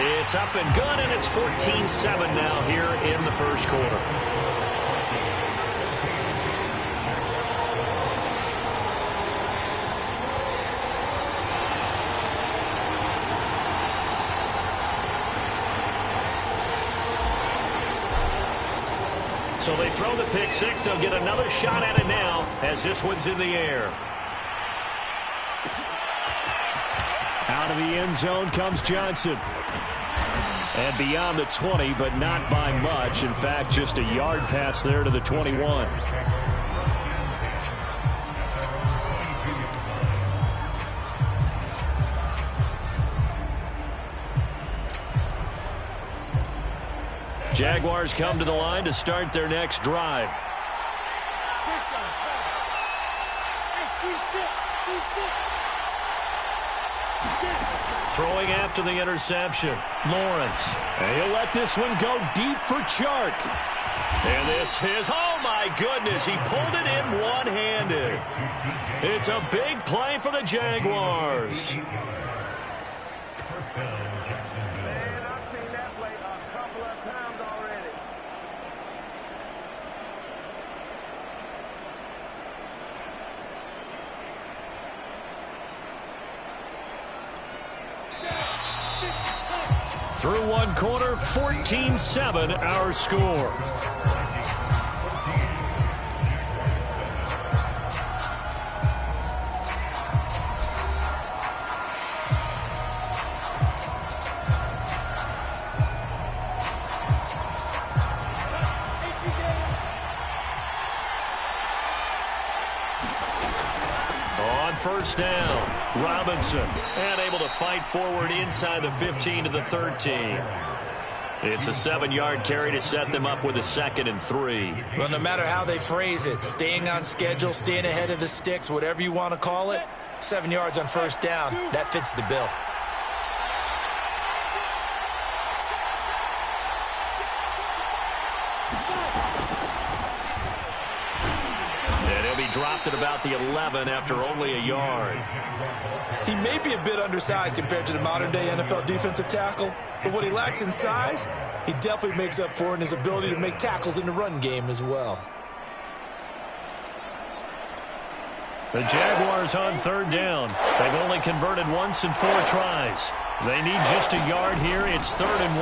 It's up and good, and it's 14-7 now here in the first quarter. So they throw the pick six. They'll get another shot at it now as this one's in the air. Out of the end zone comes Johnson. And beyond the 20, but not by much. In fact, just a yard pass there to the 21. Jaguars come to the line to start their next drive. Throwing after the interception, Lawrence. And he'll let this one go deep for Chark. And this is, oh my goodness, he pulled it in one-handed. It's a big play for the Jaguars. Through one quarter, 14-7 our score. On first down, Robinson, and able to fight forward inside the 15 to the 13. It's a 7-yard carry to set them up with a 2nd and 3. Well, no matter how they phrase it, staying on schedule, staying ahead of the sticks, whatever you want to call it, 7 yards on first down, that fits the bill. Dropped at about the 11 after only a yard. He may be a bit undersized compared to the modern-day NFL defensive tackle, but what he lacks in size, he definitely makes up for in his ability to make tackles in the run game as well. The Jaguars on third down. They've only converted once in 4 tries. They need just a yard here. It's 3rd and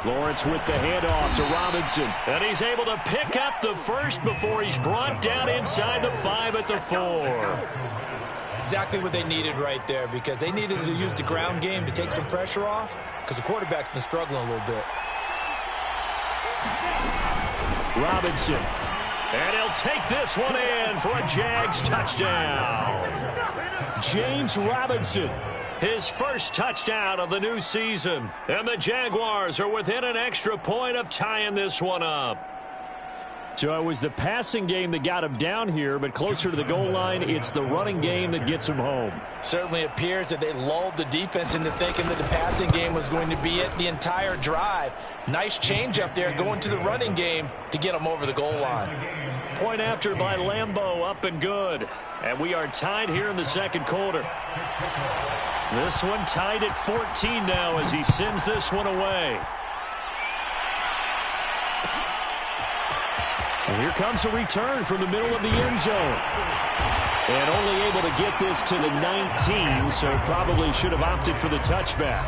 1. Lawrence with the handoff to Robinson. And he's able to pick up the first before he's brought down inside the 5 at the 4. Exactly what they needed right there, because they needed to use the ground game to take some pressure off, because the quarterback's been struggling a little bit. Robinson. And he'll take this one in for a Jags touchdown. James Robinson, his first touchdown of the new season. And the Jaguars are within an extra point of tying this one up. So it was the passing game that got him down here, but closer to the goal line, it's the running game that gets him home. Certainly appears that they lulled the defense into thinking that the passing game was going to be it the entire drive. Nice change up there going to the running game to get them over the goal line. Point after by Lambeau, up and good. And we are tied here in the second quarter. This one tied at 14 now as he sends this one away. And here comes a return from the middle of the end zone. And only able to get this to the 19, so probably should have opted for the touchback.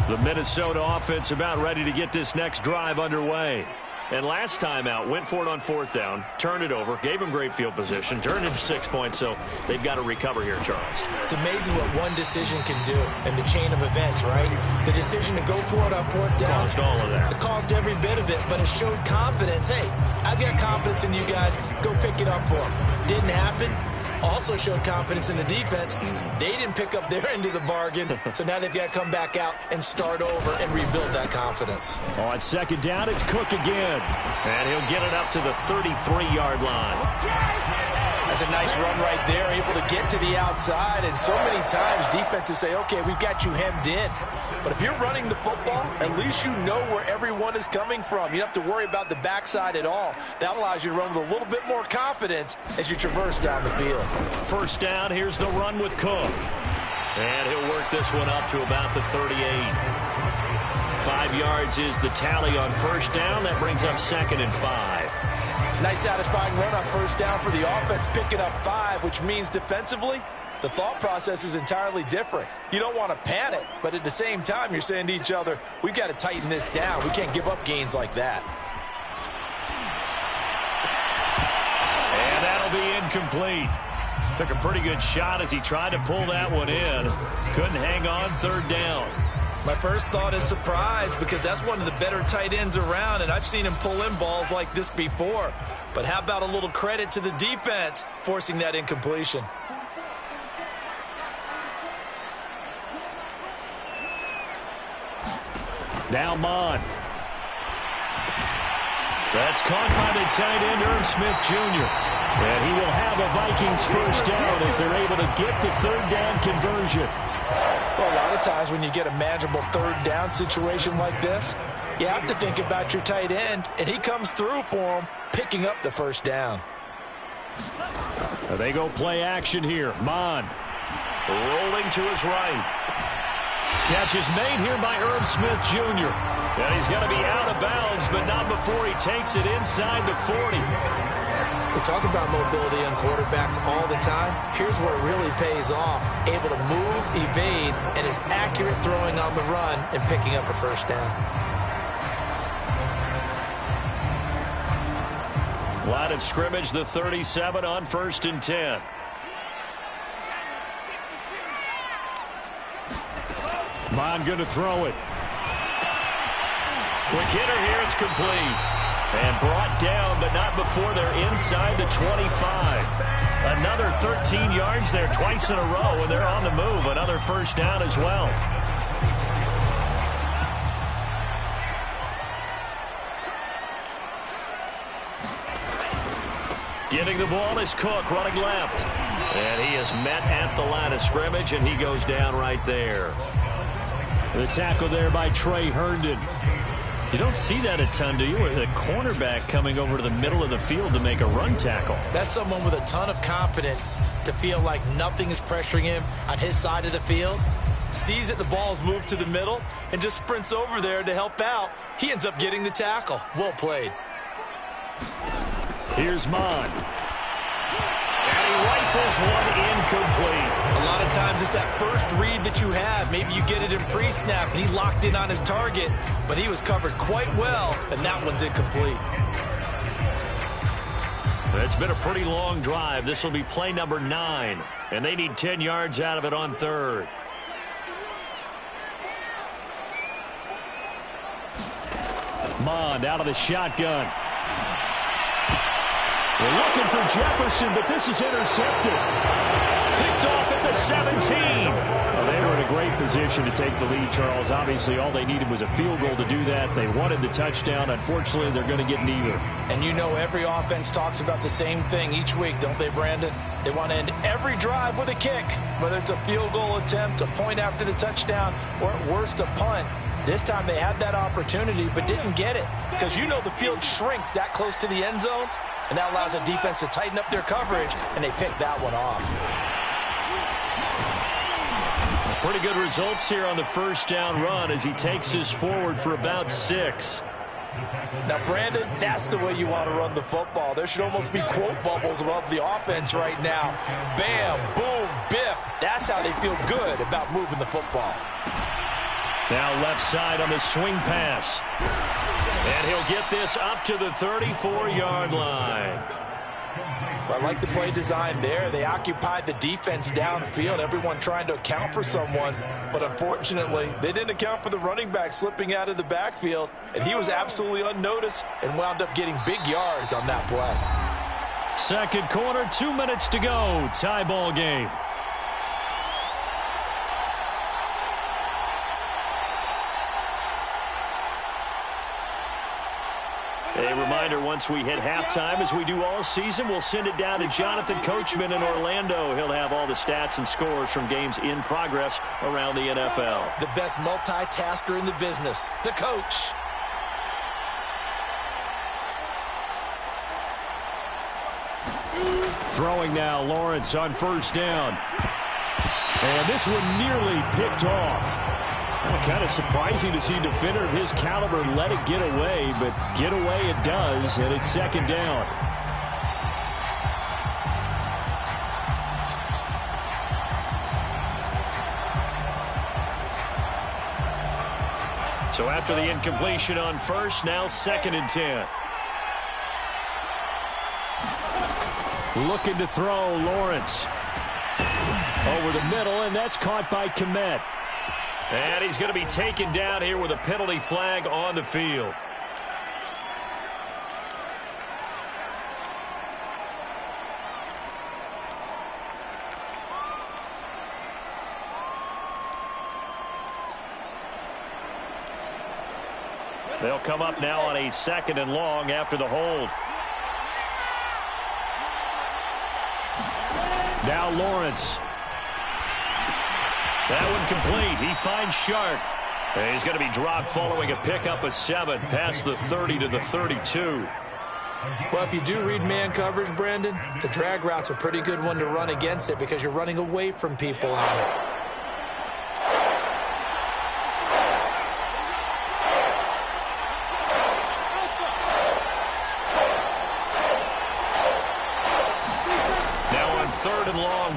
The Minnesota offense about ready to get this next drive underway. And last time out, went for it on 4th down, turned it over, gave them great field position, turned it 6 points, so they've got to recover here, Charles. It's amazing what one decision can do in the chain of events, right? The decision to go for it on 4th down. Caused all of that. It caused every bit of it, but it showed confidence. Hey, I've got confidence in you guys. Go pick it up for them. Didn't happen. Also showed confidence in the defense. They didn't pick up their end of the bargain, so now they've got to come back out and start over and rebuild that confidence. On 2nd down, it's Cook again. And he'll get it up to the 33-yard line. That's a nice run right there, able to get to the outside. And so many times defenses say, okay, we've got you hemmed in. But if you're running the football, at least you know where everyone is coming from. You don't have to worry about the backside at all. That allows you to run with a little bit more confidence as you traverse down the field. First down, here's the run with Cook. And he'll work this one up to about the 38. 5 yards is the tally on first down. That brings up 2nd and 5. Nice satisfying run on first down for the offense, picking up 5, which means defensively, the thought process is entirely different. You don't want to panic, but at the same time, you're saying to each other, we've got to tighten this down. We can't give up gains like that. And that'll be incomplete. Took a pretty good shot as he tried to pull that one in. Couldn't hang on, 3rd down. My first thought is surprise, because that's one of the better tight ends around, and I've seen him pull in balls like this before. But how about a little credit to the defense forcing that incompletion? Now Mon. That's caught by the tight end, Irv Smith Jr. And he will have a Vikings first down as they're able to get the 3rd down conversion. Well, a lot of times when you get a manageable 3rd down situation like this, you have to think about your tight end, and he comes through for him, picking up the first down. They go play action here. Mon rolling to his right. Catch is made here by Irv Smith Jr. And he's going to be out of bounds, but not before he takes it inside the 40. We talk about mobility on quarterbacks all the time. Here's where it really pays off. Able to move, evade, and is accurate throwing on the run and picking up a first down. Line of scrimmage, the 37 on 1st and 10. Mon going to throw it. Quick hitter here, it's complete. And brought down, but not before they're inside the 25. Another 13 yards there twice in a row, and they're on the move. Another first down as well. Getting the ball is Cook, running left. And he is met at the line of scrimmage, and he goes down right there. The tackle there by Trey Herndon. You don't see that a ton, do you? A cornerback coming over to the middle of the field to make a run tackle. That's someone with a ton of confidence to feel like nothing is pressuring him on his side of the field. Sees that the ball's moved to the middle and just sprints over there to help out. He ends up getting the tackle. Well played. Here's Mon. And he rifles one incomplete. A lot of times it's that first read that you have. Maybe you get it in pre-snap, and he locked in on his target, but he was covered quite well, and that one's incomplete. It's been a pretty long drive. This will be play number 9, and they need 10 yards out of it on 3rd. Mon out of the shotgun. We're looking for Jefferson, but this is intercepted. Picked off at the 17. Well, they were in a great position to take the lead, Charles. Obviously, all they needed was a field goal to do that. They wanted the touchdown. Unfortunately, they're going to get neither. And you know every offense talks about the same thing each week, don't they, Brandon? They want to end every drive with a kick, whether it's a field goal attempt, a point after the touchdown, or at worst, a punt. This time they had that opportunity but didn't get it, because you know the field shrinks that close to the end zone, and that allows the defense to tighten up their coverage, and they pick that one off. Pretty good results here on the first down run as he takes us forward for about 6. Now, Brandon, that's the way you want to run the football. There should almost be quote bubbles above the offense right now. Bam, boom, biff. That's how they feel good about moving the football. Now left side on the swing pass. And he'll get this up to the 34-yard line. I like the play design there. They occupied the defense downfield, everyone trying to account for someone. But unfortunately, they didn't account for the running back slipping out of the backfield. And he was absolutely unnoticed and wound up getting big yards on that play. Second quarter, 2 minutes to go. Tie ball game. A reminder once we hit halftime, as we do all season, we'll send it down to Jonathan Coachman in Orlando. He'll have all the stats and scores from games in progress around the NFL. The best multitasker in the business, the coach. Throwing now, Lawrence on first down. And this one nearly picked off. Well, kind of surprising to see a defender of his caliber let it get away, but get away it does, and it's second down. So after the incompletion on first, now 2nd and 10. Looking to throw, Lawrence. Over the middle, and that's caught by Kmet. And he's going to be taken down here with a penalty flag on the field. They'll come up now on a 2nd and long after the hold. Now Lawrence. That one complete. He finds Shark. And he's going to be dropped following a pickup of 7 past the 30 to the 32. Well, if you do read man coverage, Brandon, the drag route's a pretty good one to run against it because you're running away from people on it.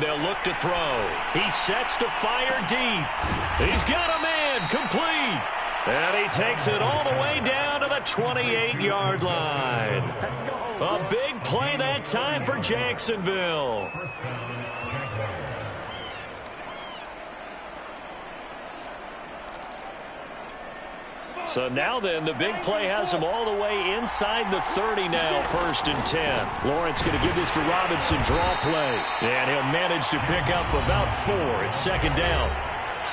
They'll look to throw. He sets to fire deep. He's got a man complete. And he takes it all the way down to the 28-yard line. A big play that time for Jacksonville. So now then, the big play has him all the way inside the 30 now, 1st and 10. Lawrence going to give this to Robinson, draw play. And he'll manage to pick up about 4. It's 2nd down.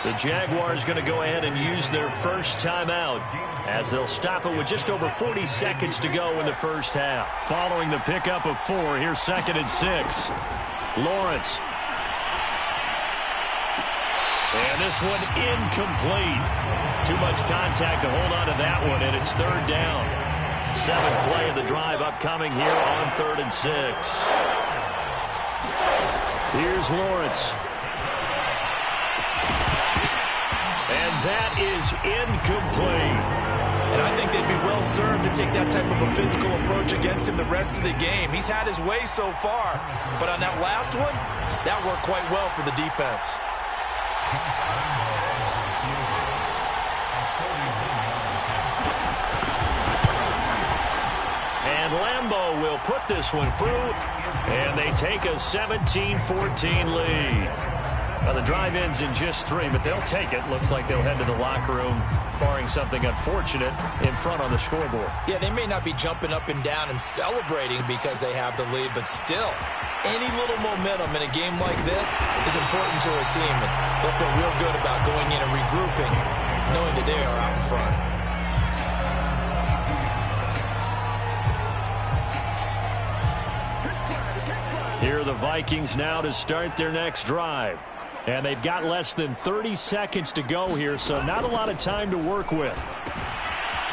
The Jaguars going to go ahead and use their first timeout as they'll stop it with just over 40 seconds to go in the first half. Following the pickup of 4, here's 2nd and 6. Lawrence. And this one incomplete. Too much contact to hold on to that one, and it's 3rd down. 7th play of the drive upcoming here on 3rd and 6. Here's Lawrence. And that is incomplete. And I think they'd be well served to take that type of a physical approach against him the rest of the game. He's had his way so far, but on that last one, that worked quite well for the defense. And Lambeau will put this one through, and they take a 17-14 lead. Now, the drive ends in just 3, but they'll take it. Looks like they'll head to the locker room, barring something unfortunate, in front on the scoreboard. Yeah, they may not be jumping up and down and celebrating because they have the lead, but still, any little momentum in a game like this is important to a team, and they'll feel real good about going in and regrouping, knowing that they are out in front. Here are the Vikings now to start their next drive. And they've got less than 30 seconds to go here, so not a lot of time to work with.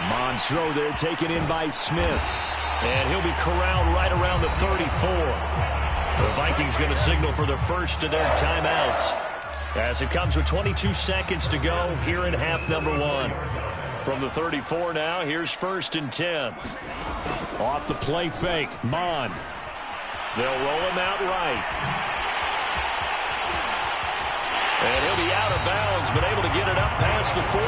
Mond's throw there taken in by Smith. And he'll be corralled right around the 34. The Vikings going to signal for the first of their timeouts, as it comes with 22 seconds to go here in half number 1. From the 34 now, here's 1st and 10. Off the play fake, Mond. They'll roll him out right. And he'll be out of bounds, but able to get it up past the 45.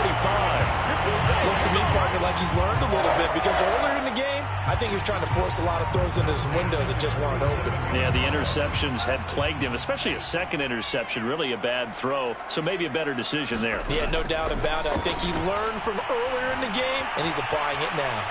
Looks to me, partner, like he's learned a little bit, because earlier in the game, I think he was trying to force a lot of throws into some windows that just weren't open. Yeah, the interceptions had plagued him, especially a second interception, really a bad throw. So maybe a better decision there. Yeah, no doubt about it. I think he learned from earlier in the game, and he's applying it now.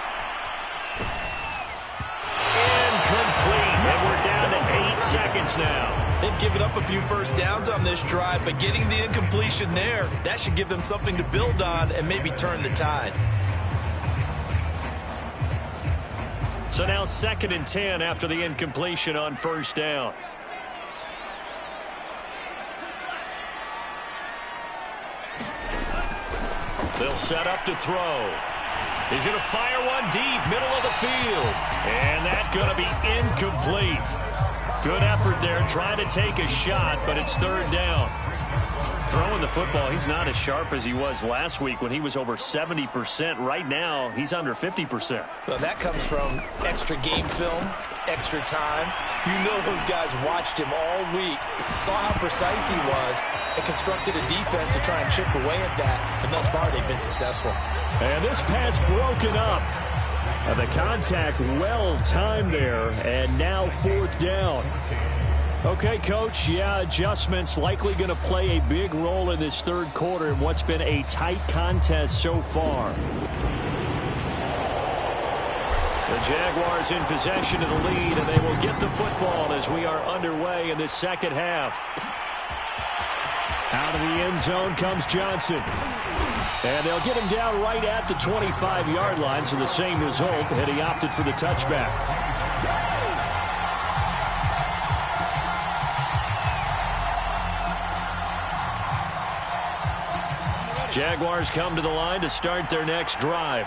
Incomplete, and we're down to 8 seconds now. They've given up a few first downs on this drive, but getting the incompletion there, that should give them something to build on and maybe turn the tide. So now 2nd and 10 after the incompletion on first down. They'll set up to throw. He's going to fire one deep, middle of the field. And that's going to be incomplete. Good effort there, trying to take a shot, but it's 3rd down. Throwing the football, he's not as sharp as he was last week when he was over 70%. Right now, he's under 50%. Well, that comes from extra game film, extra time. You know those guys watched him all week, saw how precise he was, and constructed a defense to try and chip away at that. And thus far, they've been successful. And this pass broken up. The contact well timed there, and now 4th down. Okay, Coach, yeah, adjustments likely going to play a big role in this 3rd quarter in what's been a tight contest so far. The Jaguars in possession of the lead, and they will get the football as we are underway in this 2nd half. Out of the end zone comes Johnson. And they'll get him down right at the 25-yard line, so the same result, and he opted for the touchback. Jaguars come to the line to start their next drive.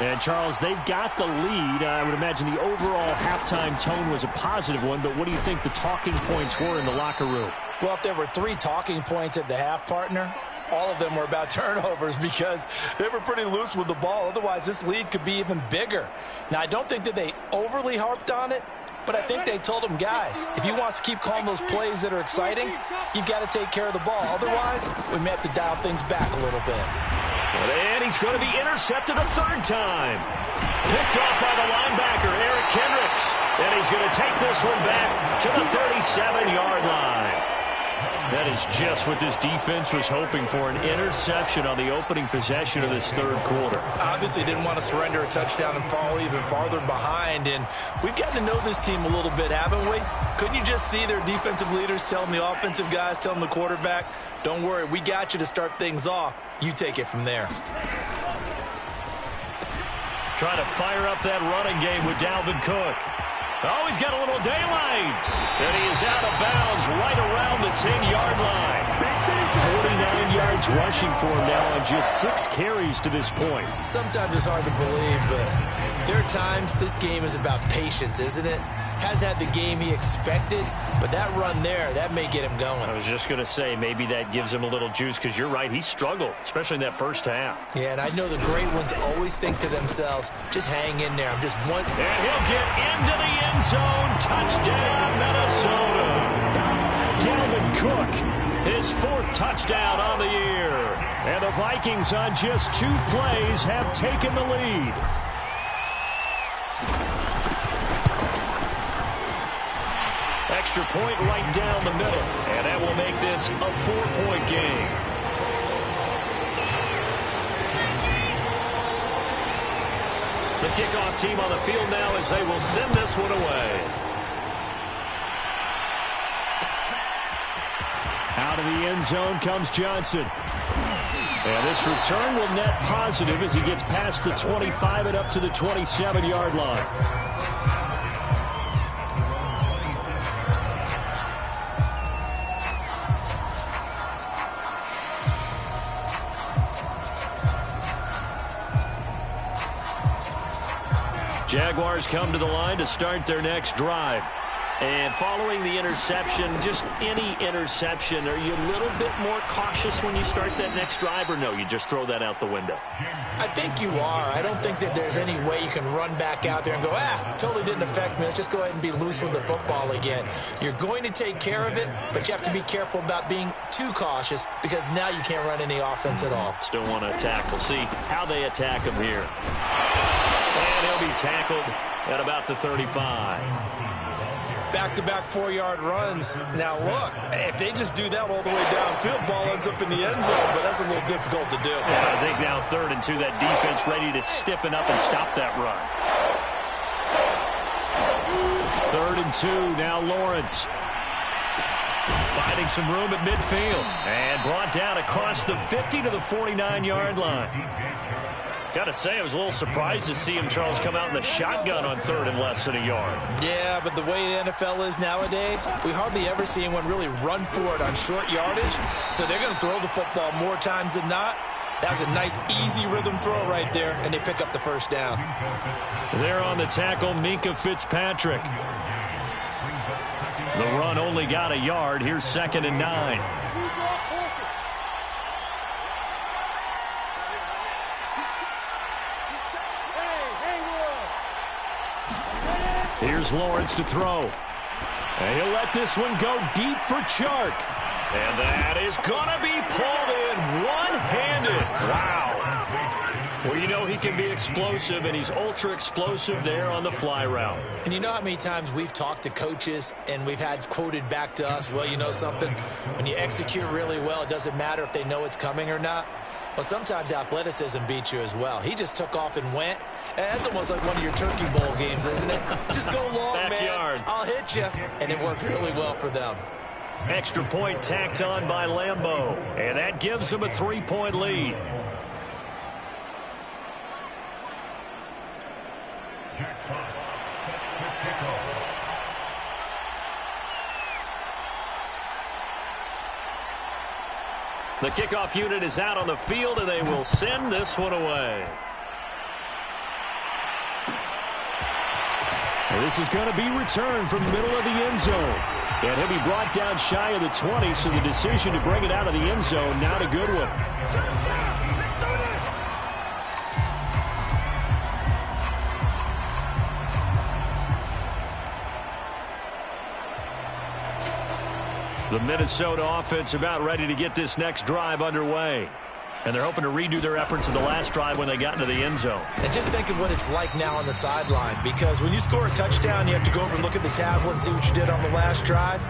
And, Charles, they've got the lead. I would imagine the overall halftime tone was a positive one, but what do you think the talking points were in the locker room? Well, if there were 3 talking points at the half, partner, all of them were about turnovers because they were pretty loose with the ball. Otherwise, this lead could be even bigger. Now, I don't think that they overly harped on it, but I think they told them, guys, if you want to keep calling those plays that are exciting, you've got to take care of the ball. Otherwise, we may have to dial things back a little bit. And he's going to be intercepted a 3rd time. Picked off by the linebacker, Eric Kendricks. And he's going to take this one back to the 37-yard line. That is just what this defense was hoping for, an interception on the opening possession of this 3rd quarter. Obviously didn't want to surrender a touchdown and fall even farther behind, and we've gotten to know this team a little bit, haven't we? Couldn't you just see their defensive leaders telling the offensive guys, telling the quarterback, don't worry, we got you to start things off. You take it from there. Trying to fire up that running game with Dalvin Cook. Oh, he's got a little daylight. And he is out of bounds right around the 10-yard line. 49 yards rushing for him now on just 6 carries to this point. Sometimes it's hard to believe, but there are times this game is about patience, isn't it? Has had the game he expected, but that run there, that may get him going. I was just going to say, maybe that gives him a little juice, because you're right, he struggled, especially in that first half. Yeah, and I know the great ones always think to themselves, just hang in there. I'm just one. And he'll get into the end zone. Touchdown, Minnesota. Dalvin Cook, his 4th touchdown on the year. And the Vikings on just 2 plays have taken the lead. Extra point right down the middle, and that will make this a 4-point game. The kickoff team on the field now as they will send this one away. Out of the end zone comes Johnson. And this return will net positive as he gets past the 25 and up to the 27-yard line. Jaguars come to the line to start their next drive. And following the interception, just any interception, are you a little bit more cautious when you start that next drive, or no, you just throw that out the window? I think you are. I don't think that there's any way you can run back out there and go, totally didn't affect me. Let's just go ahead and be loose with the football again. You're going to take care of it, but you have to be careful about being too cautious because now you can't run any offense at all. Still want to attack. We'll see how they attack him here. And he'll be tackled at about the 35. Back-to-back 4-yard runs. Now, look, if they just do that all the way downfield, ball ends up in the end zone, but that's a little difficult to do. Yeah, I think now 3rd and 2, that defense ready to stiffen up and stop that run. 3rd and 2, now Lawrence. Finding some room at midfield. And brought down across the 50 to the 49-yard line. Got to say, I was a little surprised to see him, Charles, come out in the shotgun on 3rd and less than a yard. Yeah, but the way the NFL is nowadays, we hardly ever see anyone really run for it on short yardage. So they're going to throw the football more times than not. That was a nice, easy rhythm throw right there, and they pick up the first down. There on the tackle, Minkah Fitzpatrick. The run only got a yard. Here's 2nd and 9. Here's Lawrence to throw. And he'll let this one go deep for Chark. And that is going to be pulled in one-handed. Wow. Well, you know he can be explosive, and he's ultra-explosive there on the fly route. And you know how many times we've talked to coaches and we've had quoted back to us, well, you know something? When you execute really well, it doesn't matter if they know it's coming or not. Well, sometimes athleticism beats you as well. He just took off and went. And that's almost like one of your Turkey Bowl games, isn't it? Just go long, Backyard. man. I'll hit you. And it worked really well for them. Extra point tacked on by Lambeau. And that gives him a 3-point lead. The kickoff unit is out on the field, and they will send this one away. And this is going to be returned from the middle of the end zone. And he'll be brought down shy of the 20, so the decision to bring it out of the end zone, not a good one. The Minnesota offense about ready to get this next drive underway. And they're hoping to redo their efforts in the last drive when they got into the end zone. And just think of what it's like now on the sideline, because when you score a touchdown, you have to go over and look at the tablet and see what you did on the last drive.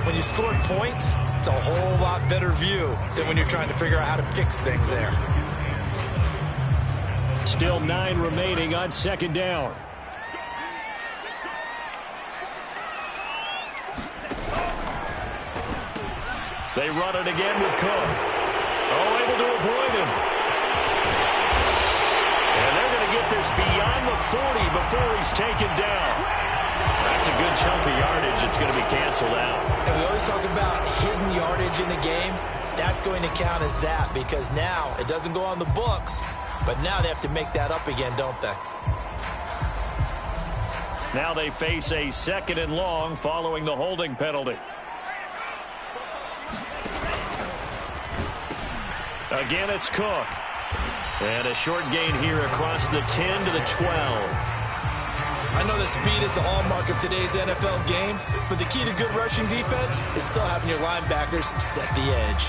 When you scored points, it's a whole lot better view than when you're trying to figure out how to fix things there. Still 9 remaining on 2nd down. They run it again with Cook. Oh, able to avoid him. And they're going to get this beyond the 40 before he's taken down. That's a good chunk of yardage. It's going to be canceled out. And we always talk about hidden yardage in a game. That's going to count as that, because now it doesn't go on the books, but now they have to make that up again, don't they? Now they face a 2nd and long following the holding penalty. Again, it's Cook. And a short gain here across the 10 to the 12. I know that speed is the hallmark of today's NFL game, but the key to good rushing defense is still having your linebackers set the edge.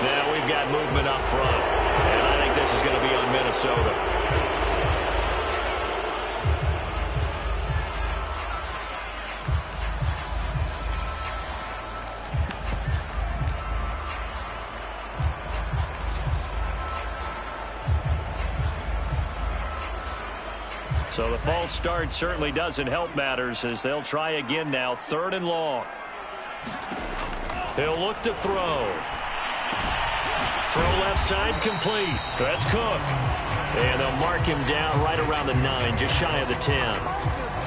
Now we've got movement up front, and I think this is going to be on Minnesota. So the false start certainly doesn't help matters, as they'll try again now, 3rd and long. He'll look to throw. Throw left side complete. That's Cook. And they'll mark him down right around the 9, just shy of the 10.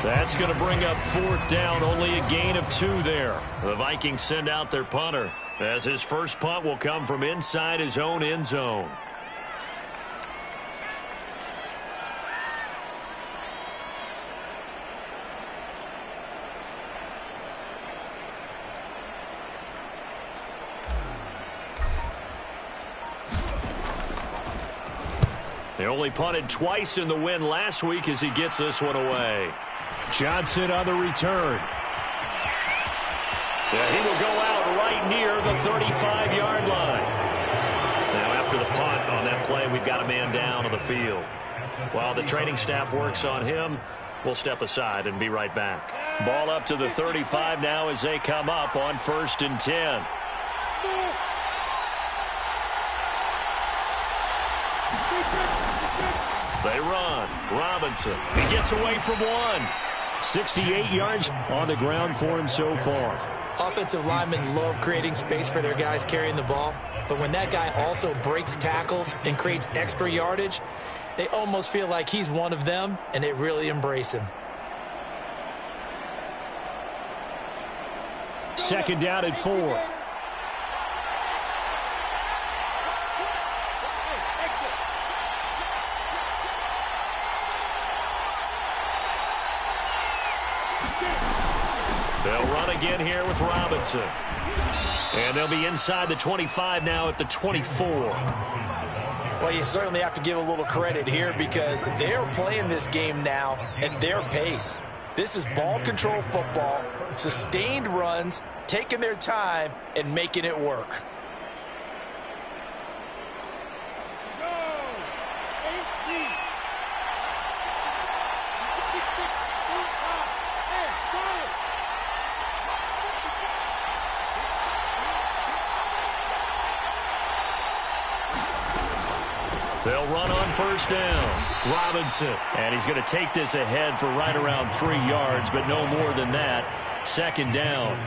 That's going to bring up 4th down, only a gain of 2 there. The Vikings send out their punter, as his first punt will come from inside his own end zone. They only punted twice in the win last week as he gets this one away. Johnson on the return. Yeah, he will go out right near the 35-yard line. Now, after the punt on that play, we've got a man down on the field. While the training staff works on him, we'll step aside and be right back. Ball up to the 35 now as they come up on 1st and 10. They run. Robinson. He gets away from one. 68 yards on the ground for him so far. Offensive linemen love creating space for their guys carrying the ball. But when that guy also breaks tackles and creates extra yardage, they almost feel like he's one of them, and they really embrace him. 2nd down and 4. They'll run again here with Robinson. And they'll be inside the 25 now at the 24. Well, you certainly have to give a little credit here because they're playing this game now at their pace. This is ball control football, sustained runs, taking their time, and making it work. They'll run on 1st down. Robinson. And he's going to take this ahead for right around 3 yards, but no more than that. 2nd down.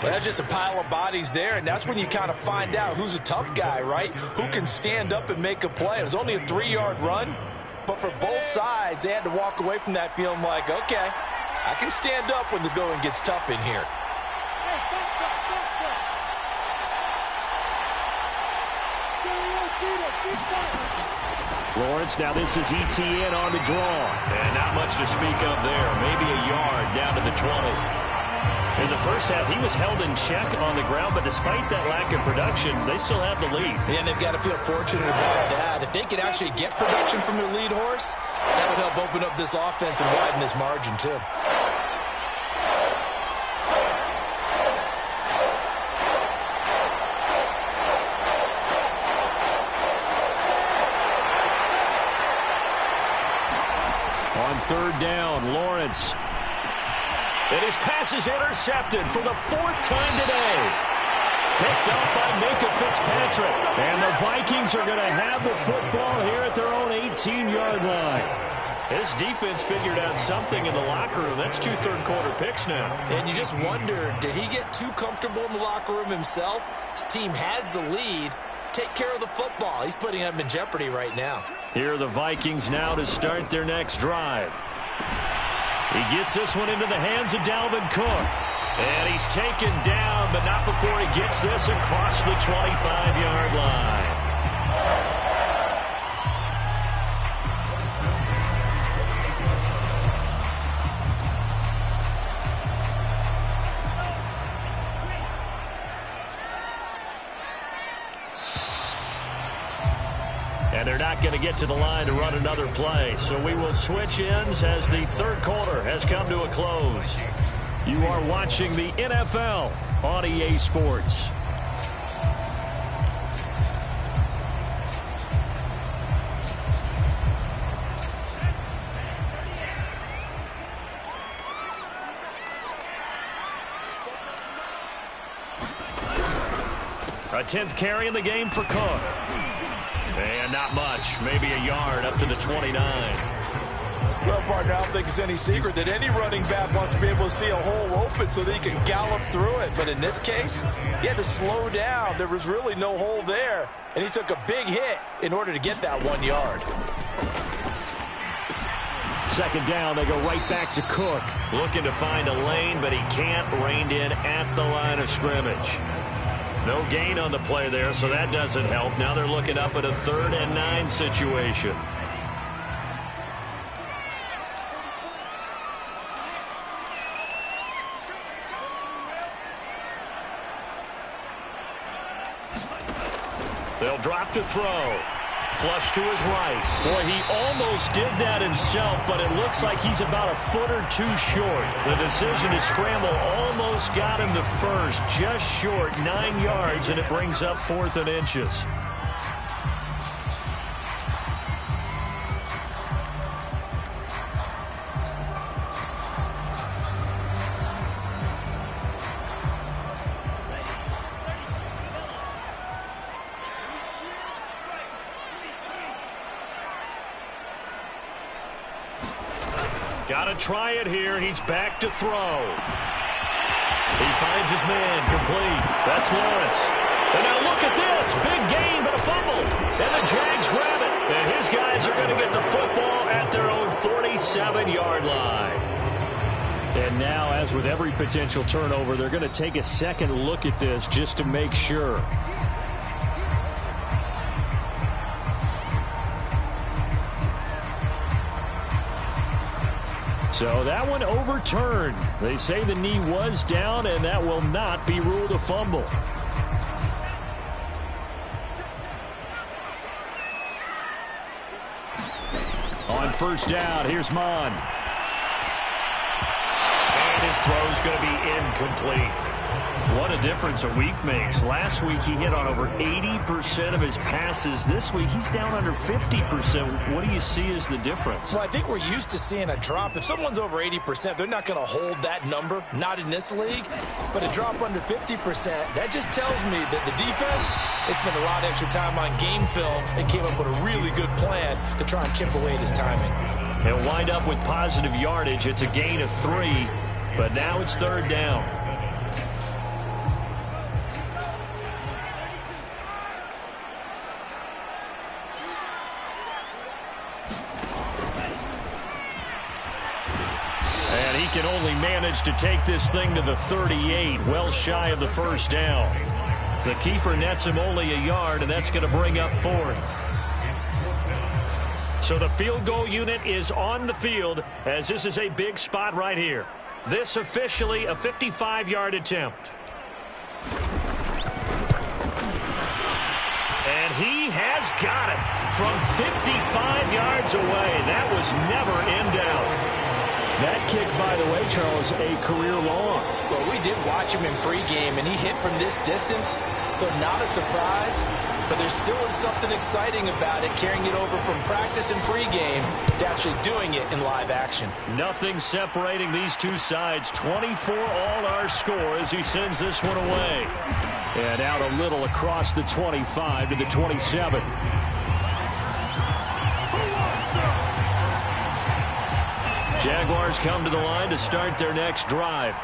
Well, that's just a pile of bodies there, and that's when you kind of find out who's a tough guy, right? Who can stand up and make a play. It was only a 3-yard run, but for both sides, they had to walk away from that feeling like, okay, I can stand up when the going gets tough in here. Lawrence, now this is ETN on the draw. And not much to speak of there. Maybe a yard down to the 20. In the first half, he was held in check on the ground, but despite that lack of production, they still have the lead. And they've got to feel fortunate about that. If they could actually get production from their lead horse, that would help open up this offense and widen this margin, too. On 3rd down, Lawrence. And his pass is intercepted for the 4th time today. Picked up by Micah Fitzpatrick. And the Vikings are going to have the football here at their own 18-yard line. This defense figured out something in the locker room. That's 2 third-quarter picks now. And you just wonder, did he get too comfortable in the locker room himself? His team has the lead. Take care of the football. He's putting them in jeopardy right now. Here are the Vikings now to start their next drive. He gets this one into the hands of Dalvin Cook. And he's taken down, but not before he gets this across the 25-yard line. And they're not going to get to the line to run another play. So we will switch ends as the 3rd quarter has come to a close. You are watching the NFL on EA Sports. A 10th carry in the game for Cook. And not much, maybe a yard up to the 29. Well, partner, I don't think it's any secret that any running back wants to be able to see a hole open so that he can gallop through it. But in this case, he had to slow down. There was really no hole there, and he took a big hit in order to get that 1 yard. 2nd down, they go right back to Cook. Looking to find a lane, but he can't. Reined in at the line of scrimmage. No gain on the play there, so that doesn't help. Now they're looking up at a 3rd and 9 situation. They'll drop to throw. Flush to his right. Boy, he almost did that himself, but it looks like he's about a foot or two short. The decision to scramble almost got him to first, just short, 9 yards, and it brings up 4th and inches. Got to try it here. He's back to throw. He finds his man complete. That's Lawrence. And now look at this. Big gain, but a fumble. And the Jags grab it. And his guys are going to get the football at their own 47-yard line. And now, as with every potential turnover, they're going to take a second look at this just to make sure. So that one overturned. They say the knee was down, and that will not be ruled a fumble. On first down, here's Mon. And his throw's going to be incomplete. What a difference a week makes. Last week he hit on over 80% of his passes. This week he's down under 50%. What do you see as the difference? Well, I think we're used to seeing a drop. If someone's over 80%, they're not going to hold that number, not in this league. But a drop under 50%, that just tells me that the defense has spent a lot of extra time on game films and came up with a really good plan to try and chip away at his timing. He'll wind up with positive yardage. It's a gain of 3, but now it's 3rd down. He can only manage to take this thing to the 38, well shy of the first down. The keeper nets him only a yard, and that's going to bring up 4th. So the field goal unit is on the field, as this is a big spot right here. This officially a 55-yard attempt. And he has got it from 55 yards away. That was never in doubt. That kick, by the way, Charles, a career long. Well, we did watch him in pregame, and he hit from this distance, so not a surprise. But there still is something exciting about it, carrying it over from practice and pregame to actually doing it in live action. Nothing separating these two sides. 24 all our score as he sends this one away. And out a little across the 25 to the 27. Jaguars come to the line to start their next drive.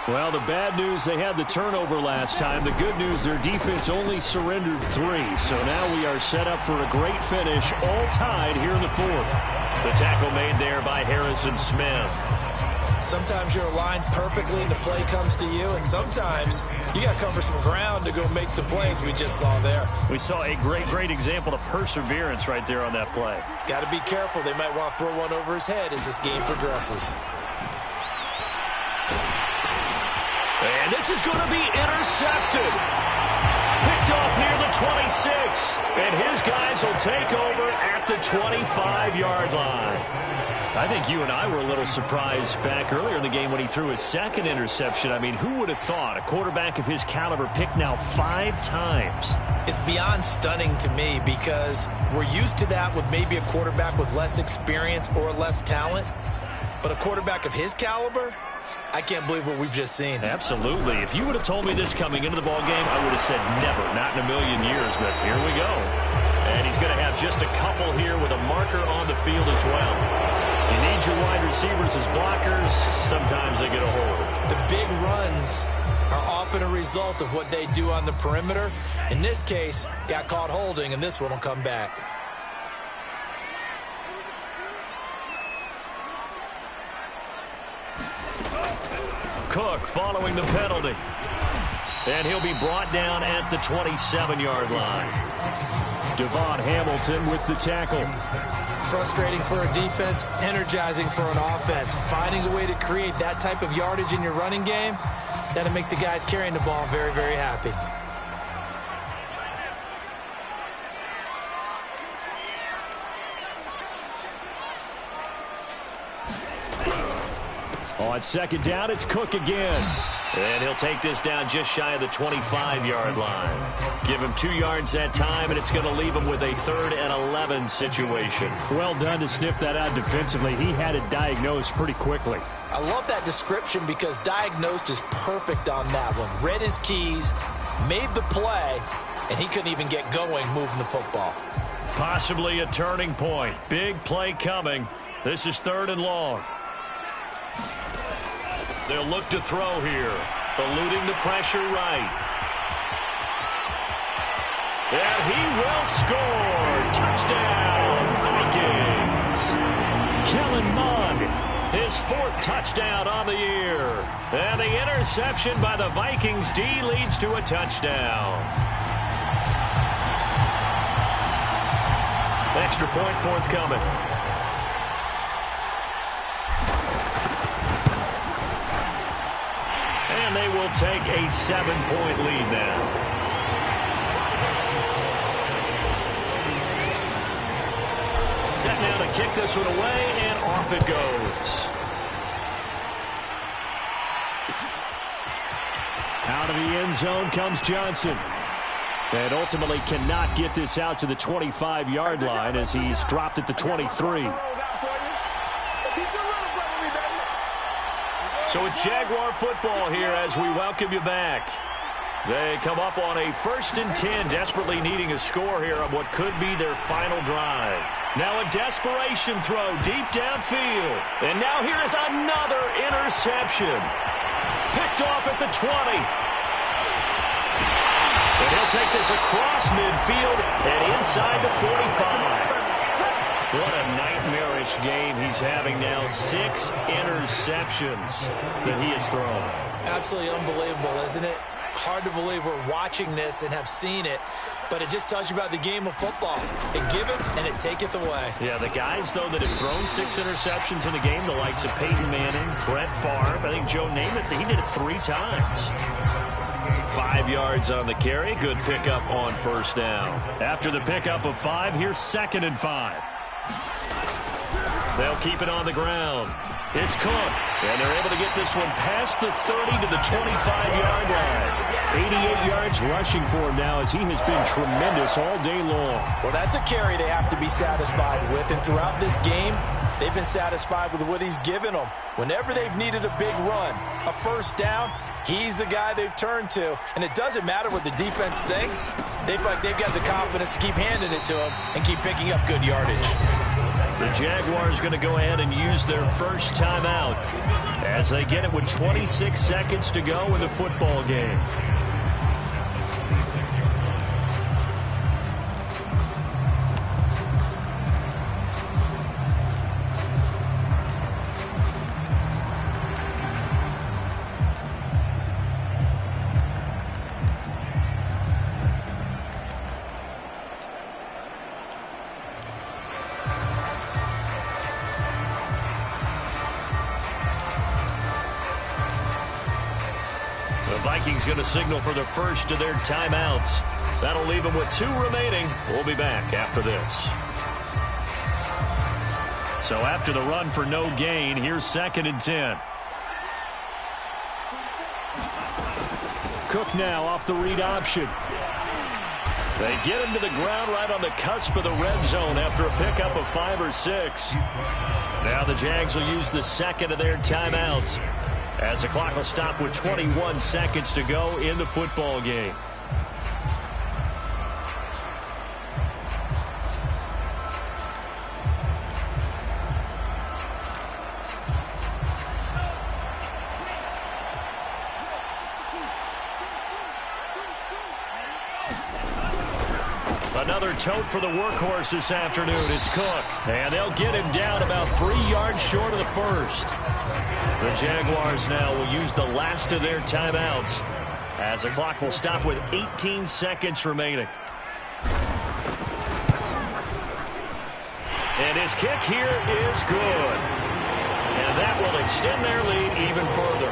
Well, the bad news, they had the turnover last time. The good news, their defense only surrendered 3. So now we are set up for a great finish, all tied here in the 4th. The tackle made there by Harrison Smith. Sometimes you're aligned perfectly and the play comes to you, and sometimes you got to cover some ground to go make the plays we just saw there. We saw a great example of perseverance right there on that play. Got to be careful. They might want to throw one over his head as this game progresses. And this is going to be intercepted. Picked off near the 26. And his guys will take over at the 25-yard line. I think you and I were a little surprised back earlier in the game when he threw his second interception. I mean, who would have thought a quarterback of his caliber picked now 5 times? It's beyond stunning to me because we're used to that with maybe a quarterback with less experience or less talent. But a quarterback of his caliber, I can't believe what we've just seen. Absolutely. If you would have told me this coming into the ballgame, I would have said never, not in a million years. But here we go. And he's going to have just a couple here with a marker on the field as well. You need your wide receivers as blockers. Sometimes they get a hold. The big runs are often a result of what they do on the perimeter. In this case, got caught holding, and this one will come back. Cook following the penalty. And he'll be brought down at the 27-yard line. Devon Hamilton with the tackle. Frustrating for a defense, energizing for an offense. Finding a way to create that type of yardage in your running game, that'll make the guys carrying the ball very, very happy. On second down, it's Cook again. And he'll take this down just shy of the 25-yard line. Give him 2 yards that time, and it's going to leave him with a 3rd and 11 situation. Well done to sniff that out defensively. He had it diagnosed pretty quickly. I love that description because diagnosed is perfect on that one. Read his keys, made the play, and he couldn't even get going moving the football. Possibly a turning point. Big play coming. This is 3rd and long. They'll look to throw here. Eluding the pressure right. And he will score. Touchdown, Vikings. Kellen Mond, his 4th touchdown on the year. And the interception by the Vikings D leads to a touchdown. Extra point forthcoming. And they will take a 7-point lead now. Set now to kick this one away, and off it goes. Out of the end zone comes Johnson. And ultimately cannot get this out to the 25-yard line as he's dropped at the 23. So it's Jaguar football here as we welcome you back. They come up on a 1st and 10, desperately needing a score here on what could be their final drive. Now a desperation throw deep downfield. And now here is another interception. Picked off at the 20. And he'll take this across midfield and inside the 45. What a nightmarish game he's having now. 6 interceptions that he has thrown. Absolutely unbelievable, isn't it? Hard to believe we're watching this and have seen it, but it just tells you about the game of football. It giveth and it taketh away. Yeah, the guys, though, that have thrown 6 interceptions in a game, the likes of Peyton Manning, Brett Favre, I think Joe Namath, he did it 3 times. 5 yards on the carry. Good pickup on 1st down. After the pickup of 5, here's 2nd and 5. They'll keep it on the ground. It's Cook, and they're able to get this one past the 30 to the 25-yard line. 88 yards rushing for him now as he has been tremendous all day long. Well, that's a carry they have to be satisfied with, and throughout this game, they've been satisfied with what he's given them. Whenever they've needed a big run, a 1st down, he's the guy they've turned to. And it doesn't matter what the defense thinks. They've got the confidence to keep handing it to him and keep picking up good yardage. The Jaguars going to go ahead and use their first timeout as they get it with 26 seconds to go in the football game. Vikings going to signal for the first of their timeouts. That'll leave them with 2 remaining. We'll be back after this. So after the run for no gain, here's 2nd and 10. Cook now off the read option. They get him to the ground right on the cusp of the red zone after a pickup of 5 or 6. Now the Jags will use the 2nd of their timeouts, as the clock will stop with 21 seconds to go in the football game. Another tote for the workhorse this afternoon. It's Cook. And they'll get him down about 3 yards short of the first. The Jaguars now will use the last of their timeouts, as the clock will stop with 18 seconds remaining. And his kick here is good. And that will extend their lead even further.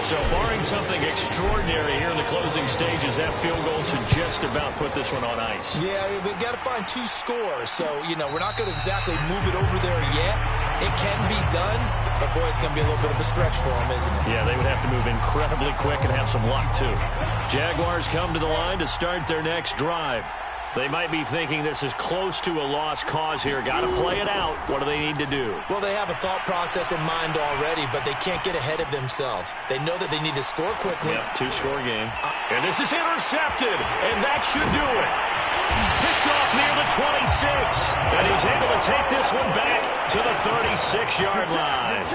So barring something extraordinary here in the closing stages, that field goal should just about put this one on ice. Yeah, we've got to find 2 scores. So, we're not going to exactly move it over there yet. It can be done. But, boy, it's going to be a little bit of a stretch for them, isn't it? Yeah, they would have to move incredibly quick and have some luck, too. Jaguars come to the line to start their next drive. They might be thinking this is close to a lost cause here. Got to play it out. What do they need to do? Well, they have a thought process in mind already, but they can't get ahead of themselves. They know that they need to score quickly. Yep, two-score game. And this is intercepted, and that should do it. Picked off near the 26, and he's able to take this one back to the 36-yard line.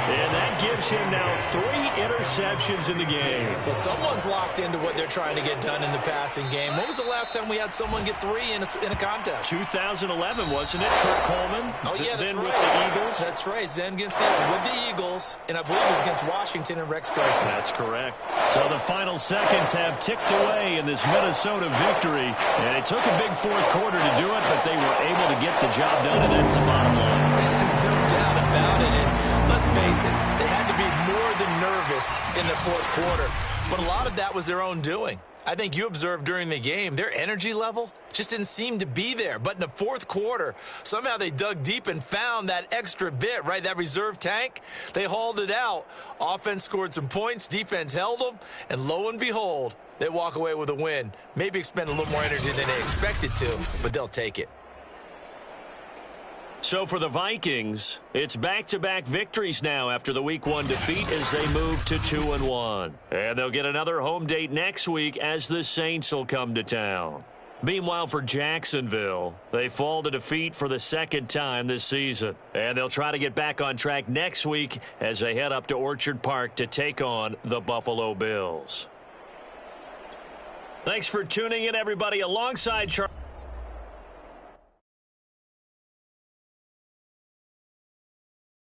And that gives him now 3 interceptions in the game. Well, someone's locked into what they're trying to get done in the passing game. When was the last time we had someone get 3 in a contest? 2011, wasn't it? Kurt Coleman? Oh, yeah, that's right. With the Eagles? That's right. Then against with the Eagles, and I believe it was against Washington and Rex Grossman. That's correct. So the final seconds have ticked away in this Minnesota victory, and it took a big fourth quarter to do it, but they were able to get the job done, and that's the bottom line. No doubt about it. And let's face it, they had to be more than nervous in the fourth quarter, but a lot of that was their own doing. I think you observed during the game, their energy level just didn't seem to be there. But in the fourth quarter, somehow they dug deep and found that extra bit, right, that reserve tank. They hauled it out. Offense scored some points. Defense held them. And lo and behold, they walk away with a win. Maybe expend a little more energy than they expected to, but they'll take it. So for the Vikings, it's back-to-back victories now after the Week 1 defeat as they move to 2-1. And they'll get another home date next week as the Saints will come to town. Meanwhile, for Jacksonville, they fall to defeat for the second time this season. And they'll try to get back on track next week as they head up to Orchard Park to take on the Buffalo Bills. Thanks for tuning in, everybody, alongside Charlie.